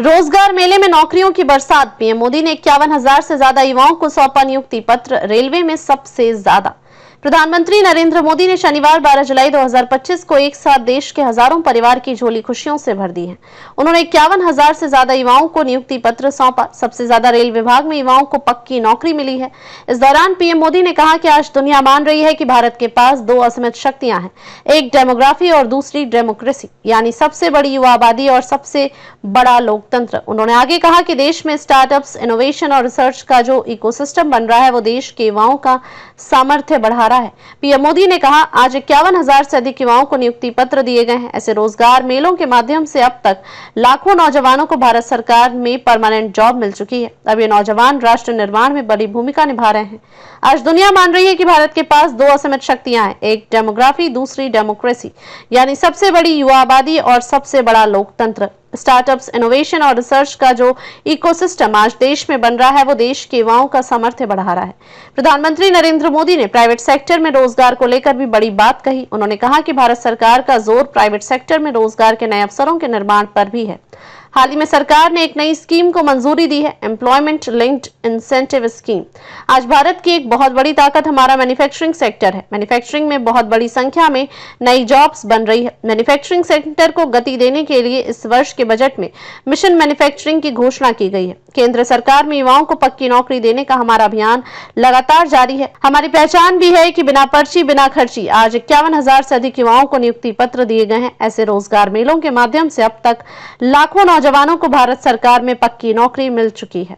रोजगार मेले में नौकरियों की बरसात। पीएम मोदी ने 51,000 से ज्यादा युवाओं को सौंपा नियुक्ति पत्र। रेलवे में सबसे ज्यादा। प्रधानमंत्री नरेंद्र मोदी ने शनिवार 12 जुलाई 2025 को एक साथ देश के हजारों परिवार की झोली खुशियों से भर दी है। उन्होंने 51,000 से ज्यादा युवाओं को नियुक्ति पत्र सौंपा। सबसे ज्यादा रेल विभाग में युवाओं को पक्की नौकरी मिली है। इस दौरान पीएम मोदी ने कहा कि आज दुनिया मान रही है कि भारत के पास दो असीमित शक्तियां हैं, एक डेमोग्राफी और दूसरी डेमोक्रेसी, यानी सबसे बड़ी युवा आबादी और सबसे बड़ा लोकतंत्र। उन्होंने आगे कहा कि देश में स्टार्टअप्स, इनोवेशन और रिसर्च का जो इकोसिस्टम बन रहा है वो देश के युवाओं का सामर्थ्य बढ़ा रहा है। पीएम मोदी ने कहा, आज 51,000 से अधिक युवाओं को नियुक्ति पत्र दिए गए हैं। ऐसे रोजगार मेलों के माध्यम से अब तक लाखों नौजवानों को भारत सरकार में परमानेंट जॉब मिल चुकी है। अब ये नौजवान राष्ट्र निर्माण में बड़ी भूमिका निभा रहे हैं। आज दुनिया मान रही है कि भारत के पास दो असीमित शक्तियां हैं, एक डेमोग्राफी, दूसरी डेमोक्रेसी, यानी सबसे बड़ी युवा आबादी और सबसे बड़ा लोकतंत्र। स्टार्टअप्स, इनोवेशन और रिसर्च का जो इकोसिस्टम आज देश में बन रहा है वो देश के युवाओं का सामर्थ्य बढ़ा रहा है। प्रधानमंत्री नरेंद्र मोदी ने प्राइवेट सेक्टर में रोजगार को लेकर भी बड़ी बात कही। उन्होंने कहा कि भारत सरकार का जोर प्राइवेट सेक्टर में रोजगार के नए अवसरों के निर्माण पर भी है। हाल ही में सरकार ने एक नई स्कीम को मंजूरी दी है, एम्प्लॉयमेंट लिंक्ड इंसेंटिव स्कीम। आज भारत की एक बहुत बड़ी ताकत हमारा मैन्युफैक्चरिंग सेक्टर है। मैन्युफैक्चरिंग में बहुत बड़ी संख्या में नई जॉब्स बन रही है। मैन्युफैक्चरिंग सेक्टर को गति देने के लिए इस वर्ष के बजट में मिशन मैन्युफैक्चरिंग की घोषणा की गई है। केंद्र सरकार में युवाओं को पक्की नौकरी देने का हमारा अभियान लगातार जारी है। हमारी पहचान भी है कि बिना पर्ची, बिना खर्ची आज 51,000 से अधिक युवाओं को नियुक्ति पत्र दिए गए हैं। ऐसे रोजगार मेलों के माध्यम से अब तक लाखों नौजवानों को भारत सरकार में पक्की नौकरी मिल चुकी है।